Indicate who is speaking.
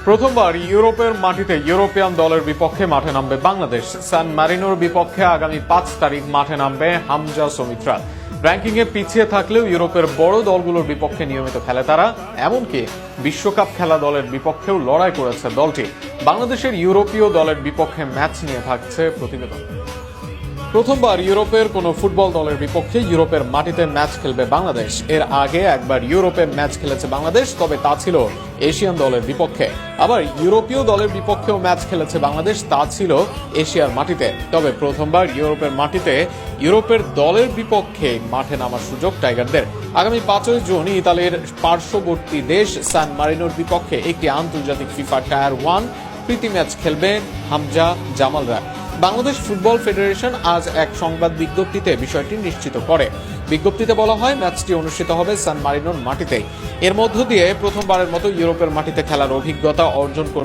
Speaker 1: প্রথমবার ইউরোপের মাটিতে ইউরোপিয়ান দলের বিপক্ষে মাঠে নামবে বাংলাদেশ। সান মারিনোর বিপক্ষে আগামী 5 তারিখ মাঠে নামবে হামজা সুমিত্রা। র্যাঙ্কিংয়ে পিছিয়ে থাকলেও ইউরোপের বড় দলগুলোর বিপক্ষে নিয়মিত খেলে তারা, এমনকি বিশ্বকাপ খেলা দলের বিপক্ষেও লড়াই করেছে দলটি। বাংলাদেশের ইউরোপীয় দলের বিপক্ষে ম্যাচ নিয়ে থাকছে প্রতিবেদন। প্রথমবার ইউরোপের কোন ফুটবল দলের বিপক্ষে ইউরোপের মাটিতে ম্যাচ খেলবে বাংলাদেশ। এর আগে একবার ইউরোপে ম্যাচ খেলেছে বাংলাদেশ, তবে তা ছিল এশিয়ান দলের বিপক্ষে। আবার ইউরোপীয় দলের বিপক্ষেও ম্যাচ খেলেছে বাংলাদেশ, তা ছিল এশিয়ার মাটিতে। তবে প্রথমবার ইউরোপের মাটিতে ইউরোপের দলের বিপক্ষে মাঠে নামার সুযোগ টাইগারদের। আগামী 5 জুন ইতালির পার্শ্ববর্তী দেশ সান মারিনোর বিপক্ষে একটি আন্তর্জাতিক ফিফা টায়ার 1 প্রীতি ম্যাচ খেলবেন হামজা জামালরা। বাংলাদেশ ফুটবল ফেডারেশন আজ এক সংবাদ বিজ্ঞপ্তিতে বিষয়টি নিশ্চিত করে। বিজ্ঞপ্তিতে বলা হয়, ম্যাচটি অনুষ্ঠিত হবে সান মারিনোর মাটিতে। এর মধ্য দিয়ে প্রথমবারের মতো ইউরোপের মাটিতে খেলার অভিজ্ঞতা অর্জন